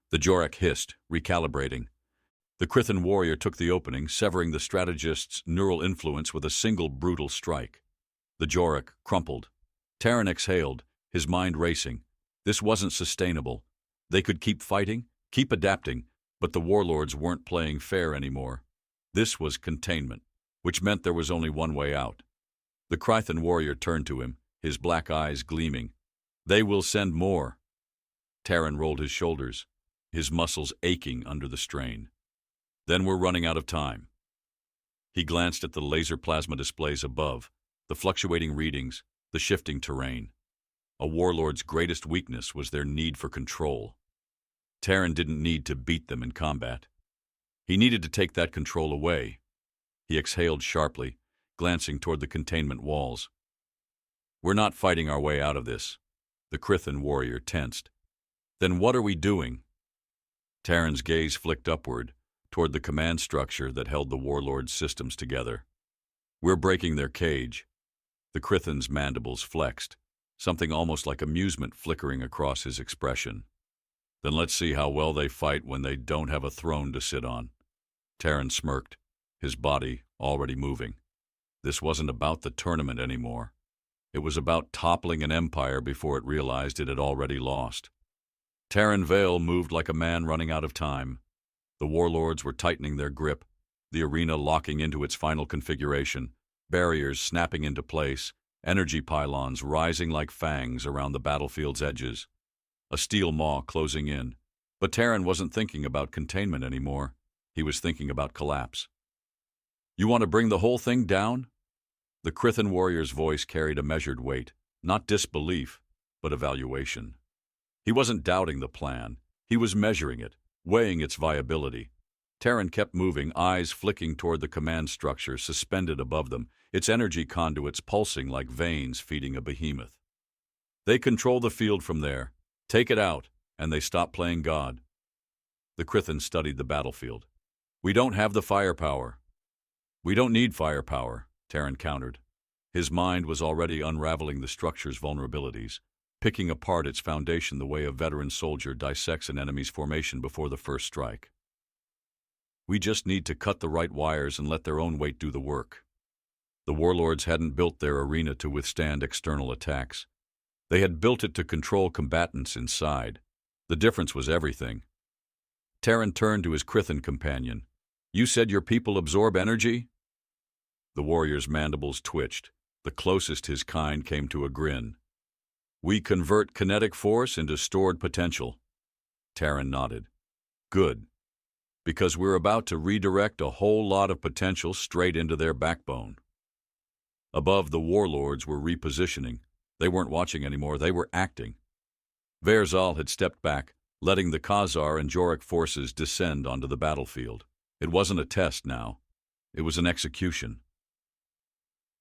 Speaker 1: The Jorek hissed, recalibrating. The Krithan warrior took the opening, severing the strategist's neural influence with a single brutal strike. The Jorek crumpled. Terran exhaled, his mind racing. This wasn't sustainable. They could keep fighting, keep adapting, but the warlords weren't playing fair anymore. This was containment, which meant there was only one way out. The Krithan warrior turned to him, his black eyes gleaming. "They will send more." Terran rolled his shoulders, his muscles aching under the strain. "Then we're running out of time." He glanced at the laser plasma displays above, the fluctuating readings, the shifting terrain. A warlord's greatest weakness was their need for control. Terran didn't need to beat them in combat. He needed to take that control away. He exhaled sharply, glancing toward the containment walls. "We're not fighting our way out of this." The Krithan warrior tensed. "Then what are we doing?" Terran's gaze flicked upward, toward the command structure that held the warlord's systems together. "We're breaking their cage." The Krithan's mandibles flexed, something almost like amusement flickering across his expression. "Then let's see how well they fight when they don't have a throne to sit on." Terran smirked, his body already moving. This wasn't about the tournament anymore. It was about toppling an empire before it realized it had already lost. Terran Vale moved like a man running out of time. The warlords were tightening their grip, the arena locking into its final configuration, barriers snapping into place, energy pylons rising like fangs around the battlefield's edges. A steel maw closing in. But Terran wasn't thinking about containment anymore. He was thinking about collapse. "You want to bring the whole thing down?" The Krithan warrior's voice carried a measured weight, not disbelief, but evaluation. He wasn't doubting the plan. He was measuring it, weighing its viability. Terran kept moving, eyes flicking toward the command structure suspended above them, its energy conduits pulsing like veins feeding a behemoth. They control the field from there. Take it out, and they stop playing God. The Krithan studied the battlefield. We don't have the firepower. We don't need firepower, Terran countered. His mind was already unraveling the structure's vulnerabilities, picking apart its foundation the way a veteran soldier dissects an enemy's formation before the first strike. We just need to cut the right wires and let their own weight do the work. The warlords hadn't built their arena to withstand external attacks. They had built it to control combatants inside. The difference was everything. Terran turned to his Krithan companion. You said your people absorb energy? The warrior's mandibles twitched. The closest his kind came to a grin. We convert kinetic force into stored potential. Terran nodded. Good. Because we're about to redirect a whole lot of potential straight into their backbone. Above, the warlords were repositioning. They weren't watching anymore, they were acting. Verzal had stepped back, letting the Khazar and Jorik forces descend onto the battlefield. It wasn't a test now. It was an execution.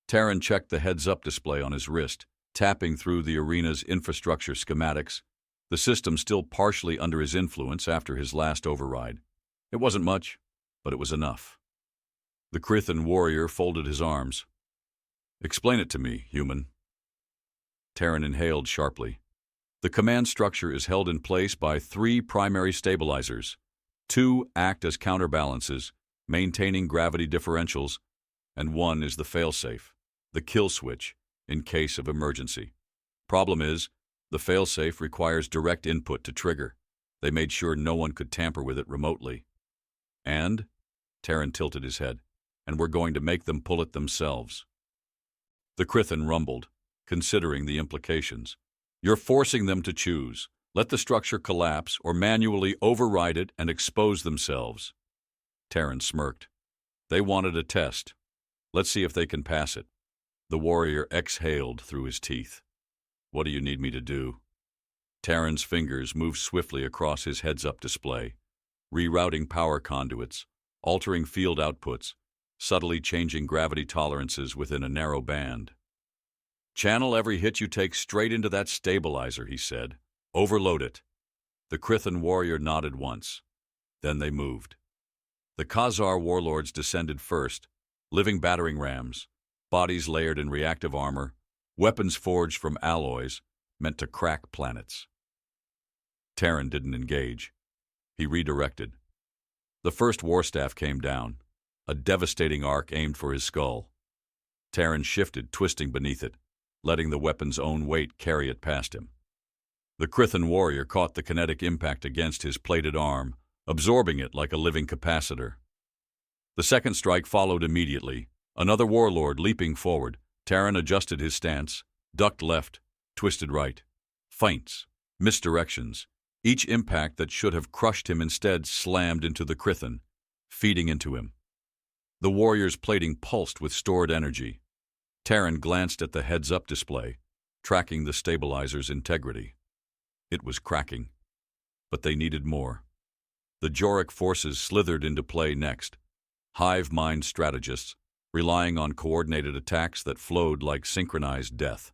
Speaker 1: Terran checked the heads-up display on his wrist, tapping through the arena's infrastructure schematics, the system still partially under his influence after his last override. It wasn't much, but it was enough. The Krithan warrior folded his arms. Explain it to me, human. Terran inhaled sharply. The command structure is held in place by 3 primary stabilizers. 2 act as counterbalances, maintaining gravity differentials, and 1 is the failsafe, the kill switch, in case of emergency. Problem is, the failsafe requires direct input to trigger. They made sure no one could tamper with it remotely. And? Terran tilted his head. And we're going to make them pull it themselves. The Krithan rumbled, considering the implications. You're forcing them to choose. Let the structure collapse or manually override it and expose themselves. Terran smirked. They wanted a test. Let's see if they can pass it. The warrior exhaled through his teeth. What do you need me to do? Terran's fingers moved swiftly across his heads-up display, rerouting power conduits, altering field outputs, subtly changing gravity tolerances within a narrow band. Channel every hit you take straight into that stabilizer, he said. Overload it. The Krithan warrior nodded once. Then they moved. The Khazar warlords descended first, living battering rams, bodies layered in reactive armor, weapons forged from alloys meant to crack planets. Terran didn't engage. He redirected. The first warstaff came down, a devastating arc aimed for his skull. Terran shifted, twisting beneath it, letting the weapon's own weight carry it past him. The Krithan warrior caught the kinetic impact against his plated arm, absorbing it like a living capacitor. The second strike followed immediately, another warlord leaping forward. Terran adjusted his stance, ducked left, twisted right. Feints, misdirections. Each impact that should have crushed him instead slammed into the Krithan, feeding into him. The warrior's plating pulsed with stored energy. Terran glanced at the heads-up display, tracking the stabilizer's integrity. It was cracking, but they needed more. The Jorik forces slithered into play next, hive mind strategists, relying on coordinated attacks that flowed like synchronized death.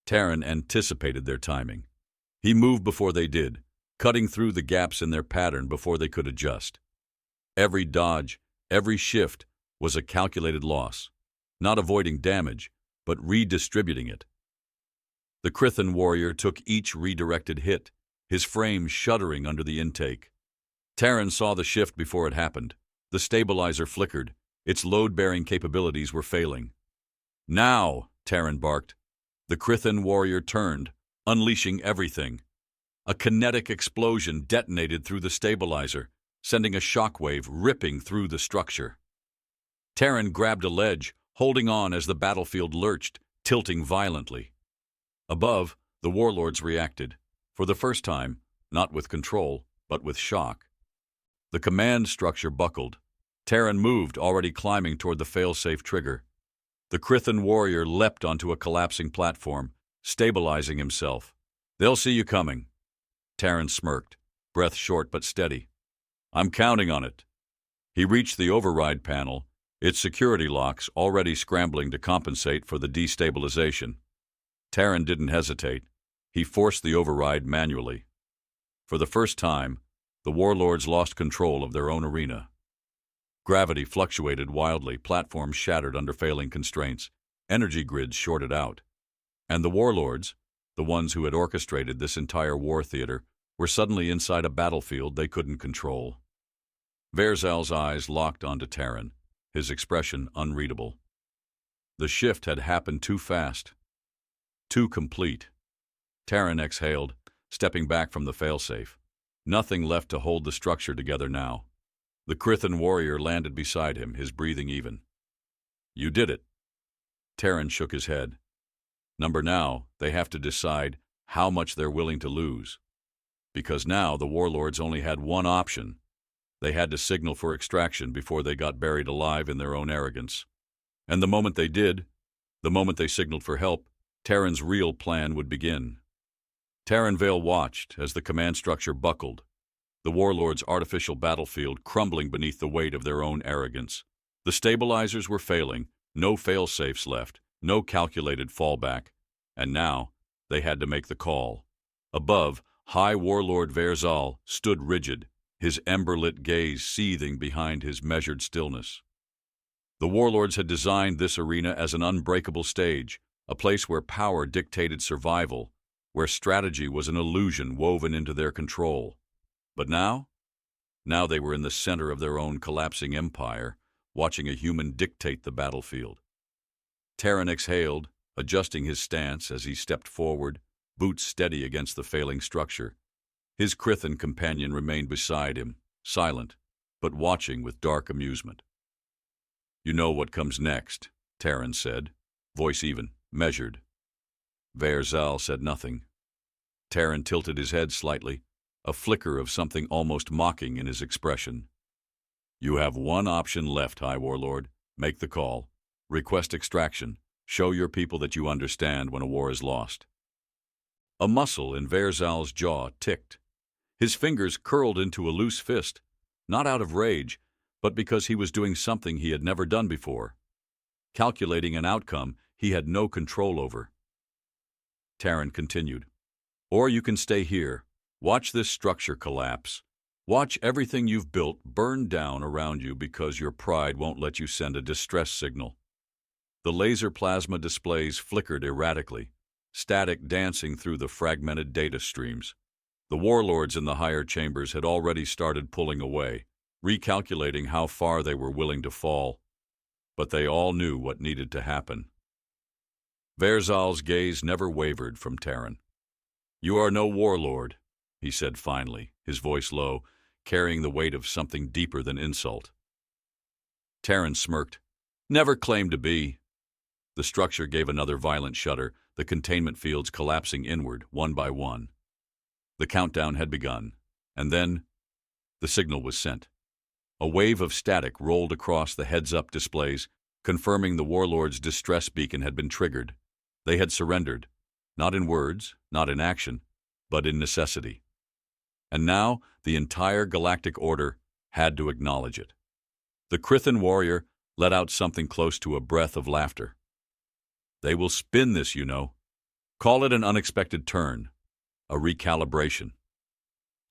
Speaker 1: Terran anticipated their timing. He moved before they did, cutting through the gaps in their pattern before they could adjust. Every dodge, every shift was a calculated loss, not avoiding damage, but redistributing it. The Krithan warrior took each redirected hit, his frame shuddering under the intake. Terran saw the shift before it happened. The stabilizer flickered. Its load-bearing capabilities were failing. Now, Terran barked. The Krithan warrior turned, unleashing everything. A kinetic explosion detonated through the stabilizer, sending a shockwave ripping through the structure. Terran grabbed a ledge, holding on as the battlefield lurched, tilting violently. Above, the warlords reacted, for the first time, not with control, but with shock. The command structure buckled. Terran moved, already climbing toward the failsafe trigger. The Krithan warrior leapt onto a collapsing platform, stabilizing himself. They'll see you coming. Terran smirked, breath short but steady. I'm counting on it. He reached the override panel, its security locks already scrambling to compensate for the destabilization. Terran didn't hesitate. He forced the override manually. For the first time, the warlords lost control of their own arena. Gravity fluctuated wildly, platforms shattered under failing constraints, energy grids shorted out. And the warlords, the ones who had orchestrated this entire war theater, were suddenly inside a battlefield they couldn't control. Verzal's eyes locked onto Terran, his expression unreadable. The shift had happened too fast, too complete. Terran exhaled, stepping back from the failsafe. Nothing left to hold the structure together now. The Krithan warrior landed beside him, his breathing even. You did it. Terran shook his head. Now, they have to decide how much they're willing to lose. Because now the warlords only had one option. They had to signal for extraction before they got buried alive in their own arrogance. And the moment they did, the moment they signaled for help, Terran's real plan would begin. Terran Vale watched as the command structure buckled, the warlords' artificial battlefield crumbling beneath the weight of their own arrogance. The stabilizers were failing, no fail-safes left, no calculated fallback, and now they had to make the call. Above, High Warlord Verzal stood rigid, his ember-lit gaze seething behind his measured stillness. The warlords had designed this arena as an unbreakable stage, a place where power dictated survival, where strategy was an illusion woven into their control. But now they were in the center of their own collapsing empire, watching a human dictate the battlefield. Terran exhaled, adjusting his stance as he stepped forward, boots steady against the failing structure. His Krithan companion remained beside him, silent, but watching with dark amusement. You know what comes next, Terran said, voice even, measured. Verzal said nothing. Terran tilted his head slightly, a flicker of something almost mocking in his expression. You have one option left, High Warlord. Make the call. Request extraction. Show your people that you understand when a war is lost. A muscle in Verzal's jaw ticked. His fingers curled into a loose fist, not out of rage, but because he was doing something he had never done before, calculating an outcome he had no control over. Terran continued. Or you can stay here, watch this structure collapse, watch everything you've built burn down around you because your pride won't let you send a distress signal. The laser plasma displays flickered erratically, static dancing through the fragmented data streams. The warlords in the higher chambers had already started pulling away, recalculating how far they were willing to fall. But they all knew what needed to happen. Verzal's gaze never wavered from Terran. You are no warlord, he said finally, his voice low, carrying the weight of something deeper than insult. Terran smirked. Never claimed to be. The structure gave another violent shudder, the containment fields collapsing inward, one by one. The countdown had begun, and then the signal was sent. A wave of static rolled across the heads-up displays, confirming the warlord's distress beacon had been triggered. They had surrendered, not in words, not in action, but in necessity. And now the entire galactic order had to acknowledge it. The Krithan warrior let out something close to a breath of laughter. They will spin this, you know. Call it an unexpected turn, a recalibration.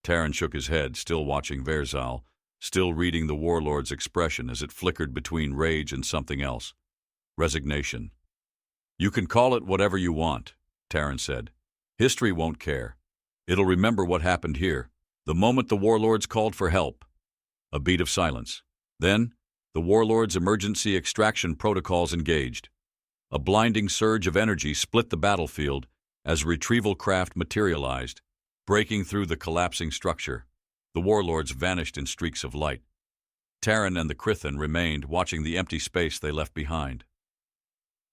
Speaker 1: Terran shook his head, still watching Verzal, still reading the warlord's expression as it flickered between rage and something else. Resignation. You can call it whatever you want, Terran said. History won't care. It'll remember what happened here, the moment the warlords called for help. A beat of silence. Then, the warlords' emergency extraction protocols engaged. A blinding surge of energy split the battlefield as retrieval craft materialized, breaking through the collapsing structure. The warlords vanished in streaks of light. Terran and the Krithan remained, watching the empty space they left behind.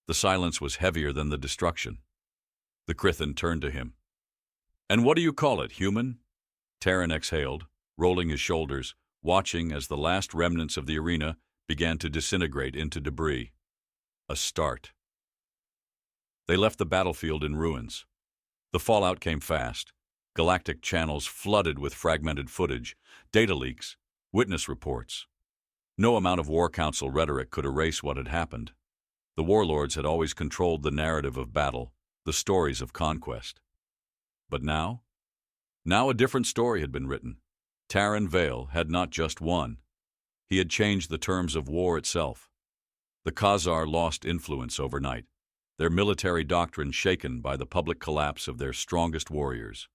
Speaker 1: The silence was heavier than the destruction. The Krithan turned to him. And what do you call it, human? Terran exhaled, rolling his shoulders, watching as the last remnants of the arena began to disintegrate into debris. A start. They left the battlefield in ruins. The fallout came fast. Galactic channels flooded with fragmented footage, data leaks, Witness reports. No amount of war council rhetoric could erase what had happened. The warlords had always controlled the narrative of battle, the stories of conquest. But now? Now a different story had been written. Taran Vale had not just won. He had changed the terms of war itself. The Khazar lost influence overnight, their military doctrine shaken by the public collapse of their strongest warriors.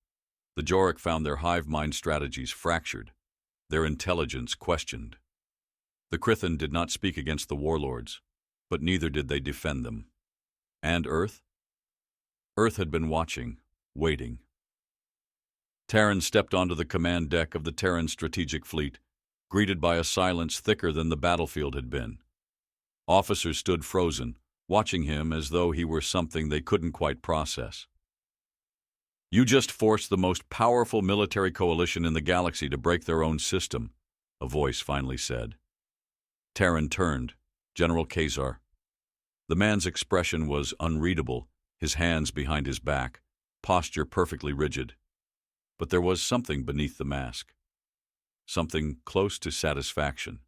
Speaker 1: The Jorik found their hive-mind strategies fractured, their intelligence questioned. The Krithan did not speak against the warlords, but neither did they defend them. And Earth? Earth had been watching, waiting. Taran stepped onto the command deck of the Terran Strategic Fleet, greeted by a silence thicker than the battlefield had been. Officers stood frozen, watching him as though he were something they couldn't quite process. "You just forced the most powerful military coalition in the galaxy to break their own system," a voice finally said. Taran turned. General Khazar. The man's expression was unreadable, his hands behind his back, posture perfectly rigid. But there was something beneath the mask. Something close to satisfaction.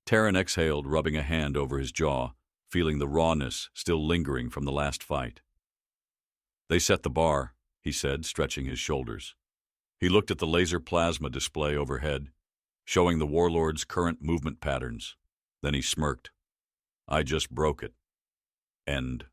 Speaker 1: Taran exhaled, rubbing a hand over his jaw, feeling the rawness still lingering from the last fight. "They set the bar," he said, stretching his shoulders. He looked at the laser plasma display overhead, showing the warlord's current movement patterns. Then he smirked. "I just broke it." End.